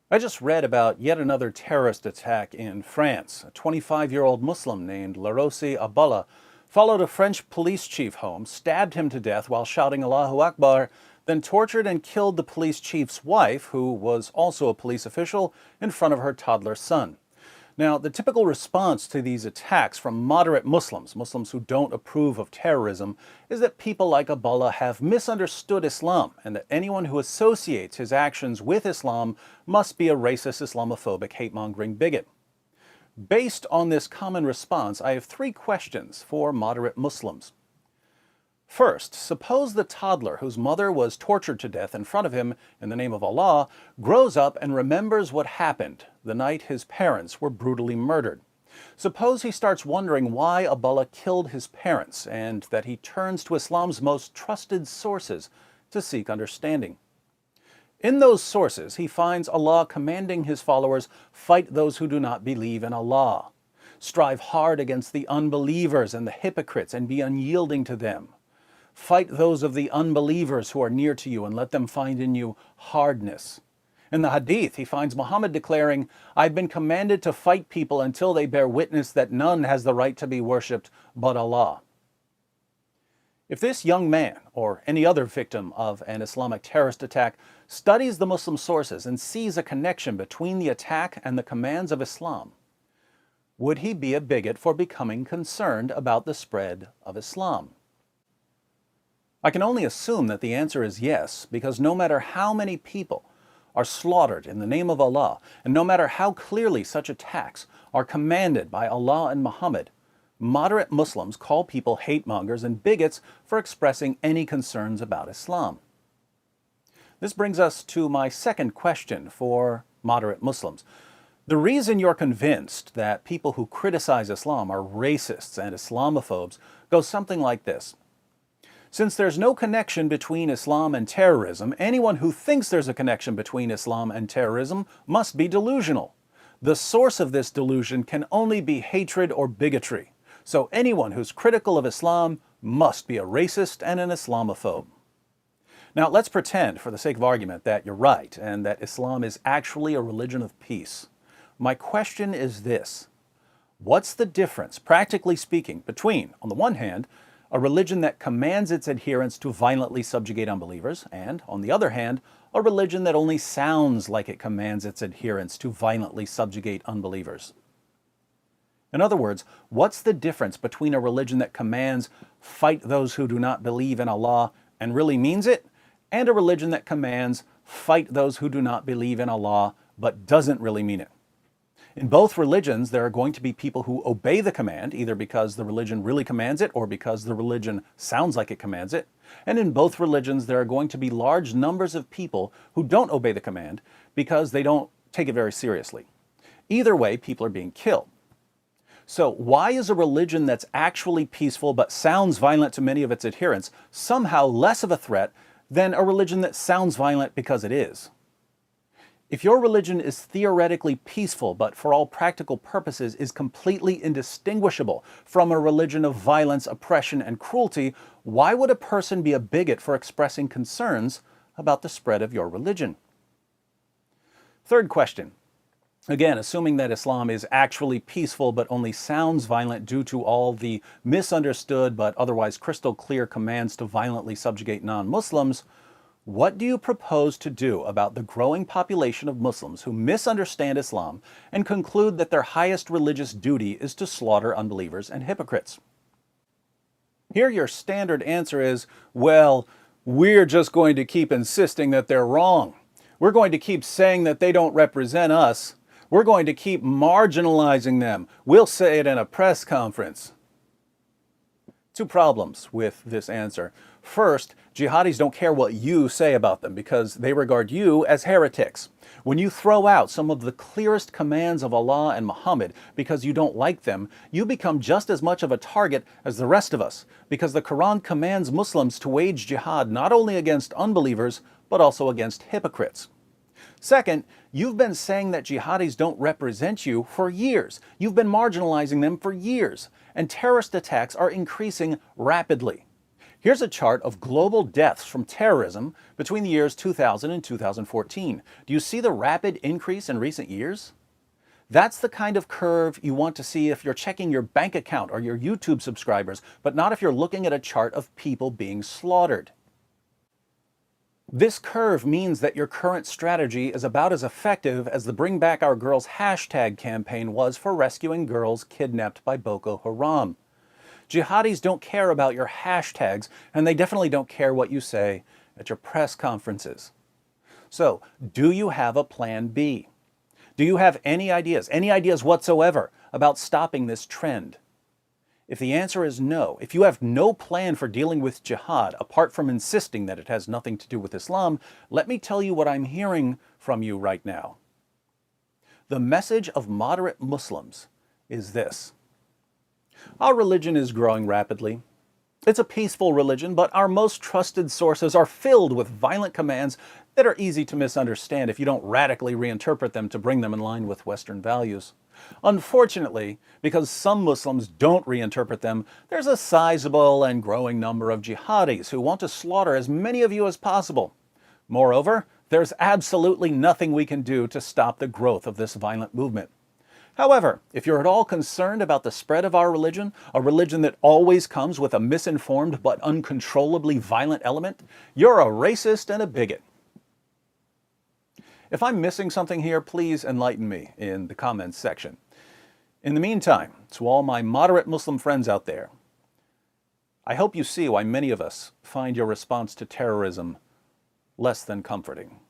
I just read about yet another terrorist attack in France. A 25-year-old Muslim named Larosi Abdallah followed a French police chief home, stabbed him to death while shouting Allahu Akbar, then tortured and killed the police chief's wife, who was also a police official, in front of her toddler son. Now, the typical response to these attacks from moderate Muslims, Muslims who don't approve of terrorism, is that people like Abdullah have misunderstood Islam and that anyone who associates his actions with Islam must be a racist, Islamophobic, hate-mongering bigot. Based on this common response, I have three questions for moderate Muslims. First, suppose the toddler whose mother was tortured to death in front of him in the name of Allah grows up and remembers what happened the night his parents were brutally murdered. Suppose he starts wondering why Abdullah killed his parents and that he turns to Islam's most trusted sources to seek understanding. In those sources, he finds Allah commanding his followers, fight those who do not believe in Allah. Strive hard against the unbelievers and the hypocrites and be unyielding to them. Fight those of the unbelievers who are near to you and let them find in you hardness. In the Hadith, he finds Muhammad declaring, I've been commanded to fight people until they bear witness that none has the right to be worshipped but Allah. If this young man, or any other victim of an Islamic terrorist attack, studies the Muslim sources and sees a connection between the attack and the commands of Islam, would he be a bigot for becoming concerned about the spread of Islam? I can only assume that the answer is yes, because no matter how many people are slaughtered in the name of Allah, and no matter how clearly such attacks are commanded by Allah and Muhammad, moderate Muslims call people hate-mongers and bigots for expressing any concerns about Islam. This brings us to my second question for moderate Muslims. The reason you're convinced that people who criticize Islam are racists and Islamophobes goes something like this. Since there's no connection between Islam and terrorism, anyone who thinks there's a connection between Islam and terrorism must be delusional. The source of this delusion can only be hatred or bigotry. So anyone who's critical of Islam must be a racist and an Islamophobe. Now let's pretend, for the sake of argument, that you're right and that Islam is actually a religion of peace. My question is this: what's the difference, practically speaking, between, on the one hand, a religion that commands its adherents to violently subjugate unbelievers, and, on the other hand, a religion that only sounds like it commands its adherents to violently subjugate unbelievers? In other words, what's the difference between a religion that commands, fight those who do not believe in Allah, and really means it, and a religion that commands, fight those who do not believe in Allah, but doesn't really mean it? In both religions, there are going to be people who obey the command, either because the religion really commands it or because the religion sounds like it commands it. And in both religions, there are going to be large numbers of people who don't obey the command because they don't take it very seriously. Either way, people are being killed. So why is a religion that's actually peaceful but sounds violent to many of its adherents somehow less of a threat than a religion that sounds violent because it is? If your religion is theoretically peaceful, but for all practical purposes is completely indistinguishable from a religion of violence, oppression, and cruelty, why would a person be a bigot for expressing concerns about the spread of your religion? Third question. Again, assuming that Islam is actually peaceful but only sounds violent due to all the misunderstood but otherwise crystal clear commands to violently subjugate non-Muslims, what do you propose to do about the growing population of Muslims who misunderstand Islam and conclude that their highest religious duty is to slaughter unbelievers and hypocrites? Here your standard answer is, well, we're just going to keep insisting that they're wrong. We're going to keep saying that they don't represent us. We're going to keep marginalizing them. We'll say it in a press conference. Two problems with this answer. First, jihadis don't care what you say about them because they regard you as heretics. When you throw out some of the clearest commands of Allah and Muhammad because you don't like them, you become just as much of a target as the rest of us, because the Quran commands Muslims to wage jihad not only against unbelievers, but also against hypocrites. Second, you've been saying that jihadis don't represent you for years. You've been marginalizing them for years, and terrorist attacks are increasing rapidly. Here's a chart of global deaths from terrorism between the years 2000 and 2014. Do you see the rapid increase in recent years? That's the kind of curve you want to see if you're checking your bank account or your YouTube subscribers, but not if you're looking at a chart of people being slaughtered. This curve means that your current strategy is about as effective as the Bring Back Our Girls hashtag campaign was for rescuing girls kidnapped by Boko Haram. Jihadis don't care about your hashtags, and they definitely don't care what you say at your press conferences. So, do you have a plan B? Do you have any ideas whatsoever about stopping this trend? If the answer is no, if you have no plan for dealing with jihad apart from insisting that it has nothing to do with Islam, let me tell you what I'm hearing from you right now. The message of moderate Muslims is this: our religion is growing rapidly. It's a peaceful religion, but our most trusted sources are filled with violent commands that are easy to misunderstand if you don't radically reinterpret them to bring them in line with Western values. Unfortunately, because some Muslims don't reinterpret them, there's a sizable and growing number of jihadis who want to slaughter as many of you as possible. Moreover, there's absolutely nothing we can do to stop the growth of this violent movement. However, if you're at all concerned about the spread of our religion, a religion that always comes with a misinformed but uncontrollably violent element, you're a racist and a bigot. If I'm missing something here, please enlighten me in the comments section. In the meantime, to all my moderate Muslim friends out there, I hope you see why many of us find your response to terrorism less than comforting.